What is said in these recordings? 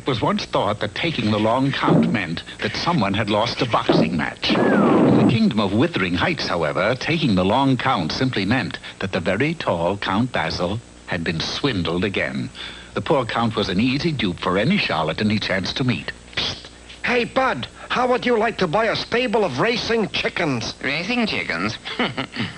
was once thought that taking the long count meant that someone had lost a boxing match. In the kingdom of Withering Heights, however, taking the long count simply meant that the very tall Count Basil had been swindled again. The poor count was an easy dupe for any charlatan he chanced to meet. Hey, Bud, how would you like to buy a stable of racing chickens? Racing chickens?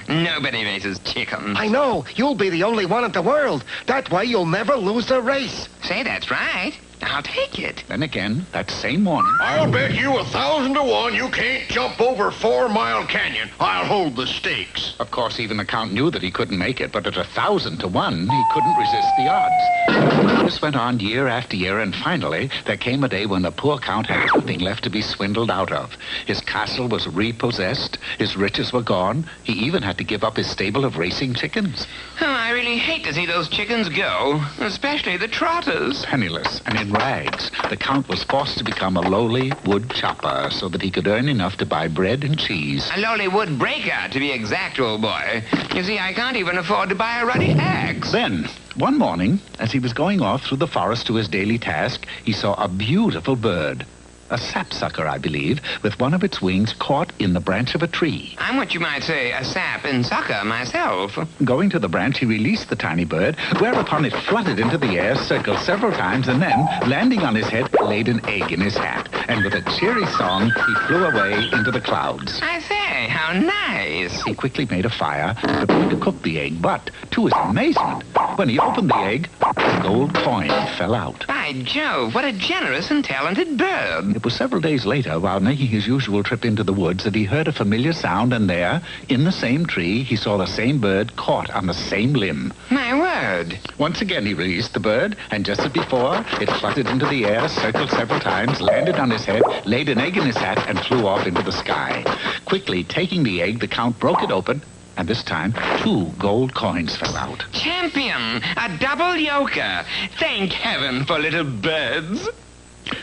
Nobody races chickens. I know. You'll be the only one in the world. That way you'll never lose a race. Say, that's right. I'll take it. Then again, that same morning... I'll bet you 1,000 to 1 you can't jump over 4 Mile Canyon. I'll hold the stakes. Of course, even the count knew that he couldn't make it, but at 1,000 to 1, he couldn't resist the odds. This went on year after year, and finally, there came a day when the poor count had nothing left to be swindled out of. His castle was repossessed, his riches were gone, he even had to give up his stable of racing chickens. Oh, I really hate to see those chickens go, especially the trotters. Penniless and in rags, the count was forced to become a lowly wood chopper so that he could earn enough to buy bread and cheese. A lowly wood breaker, to be exact, old boy. You see, I can't even afford to buy a ruddy axe. Then, one morning, as he was going off through the forest to his daily task, he saw a beautiful bird. A sapsucker, I believe, with one of its wings caught in the branch of a tree. I'm what you might say a sap and sucker myself. Going to the branch, he released the tiny bird, whereupon it fluttered into the air, circled several times, and then, landing on his head, laid an egg in his hat. And with a cheery song, he flew away into the clouds. I say, how nice. He quickly made a fire, prepared to cook the egg, but, to his amazement, when he opened the egg, a gold coin fell out. By Jove, what a generous and talented bird. It was several days later, while making his usual trip into the woods, that he heard a familiar sound, and there, in the same tree, he saw the same bird caught on the same limb. My word. Once again, he released the bird, and just as before, it fluttered into the air, circled several times, landed on his head, laid an egg in his hat, and flew off into the sky. Quickly taking the egg, the count broke it open, and this time, 2 gold coins fell out. Champion! A double yoker! Thank heaven for little birds!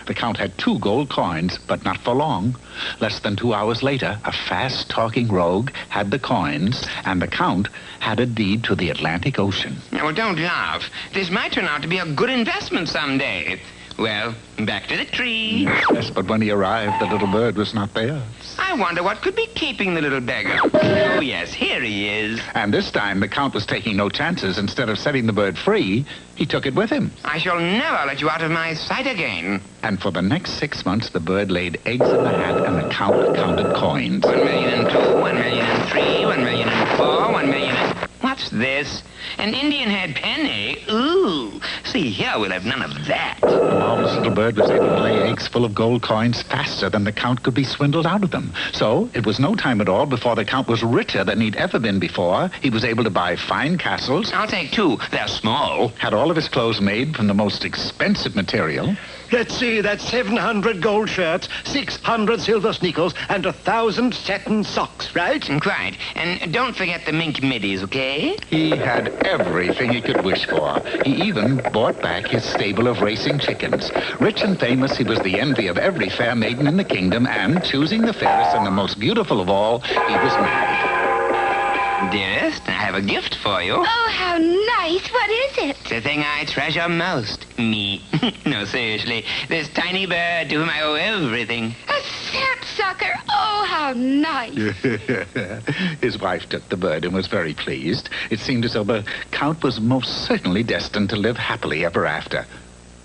The count had 2 gold coins, but not for long. Less than 2 hours later, a fast-talking rogue had the coins, and the count had a deed to the Atlantic Ocean. Oh, don't laugh. This might turn out to be a good investment someday. Well, back to the tree. Yes, but when he arrived, the little bird was not there. I wonder what could be keeping the little beggar. Oh, yes, here he is. And this time, the count was taking no chances. Instead of setting the bird free, he took it with him. I shall never let you out of my sight again. And for the next 6 months, the bird laid eggs in the hat, and the count counted coins. 1,000,002, 1,000,003, 1,000,004, 1,000,000... What's this? An Indian head penny? Ooh. See, here we'll have none of that. The marvelous little bird was able to lay eggs full of gold coins faster than the count could be swindled out of them. So it was no time at all before the count was richer than he'd ever been before. He was able to buy fine castles. I'll take 2. They're small. Had all of his clothes made from the most expensive material. Let's see, that's 700 gold shirts, 600 silver sneakers, and 1,000 satin socks, right? Quite. And don't forget the mink middies, okay? He had everything he could wish for. He even bought back his stable of racing chickens. Rich and famous, he was the envy of every fair maiden in the kingdom, and, choosing the fairest and the most beautiful of all, he was married. Dearest, I have a gift for you. Oh, how nice. What is it? The thing I treasure most. Me. No, seriously. This tiny bird to whom I owe everything. A sapsucker. Oh, how nice. His wife took the bird and was very pleased. It seemed as though the count was most certainly destined to live happily ever after.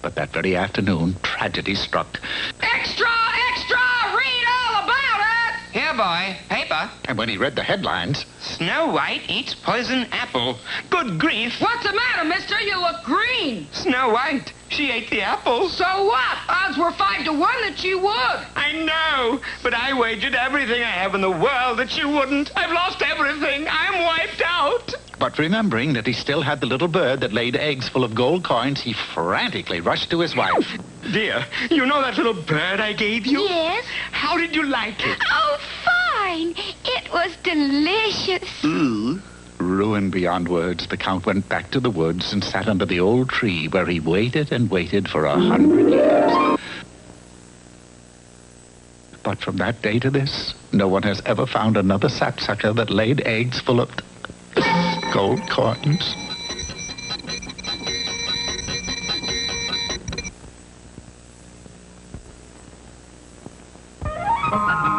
But that very afternoon, tragedy struck. Extra! Extra! Read all about it! Here, boy. Paper. And when he read the headlines... Snow White eats poison apple. Good grief. What's the matter, mister? You look green. Snow White. She ate the apple. So what? Odds were 5 to 1 that she would. I know, but I wagered everything I have in the world that she wouldn't. I've lost everything. I'm wiped out. But remembering that he still had the little bird that laid eggs full of gold coins, he frantically rushed to his wife. Dear, you know that little bird I gave you? Yes. How did you like it? Oh, fine. It was delicious. Ooh. Ruined beyond words, the count went back to the woods and sat under the old tree where he waited and waited for 100 years. But from that day to this, no one has ever found another sapsucker that laid eggs full of gold coins. it.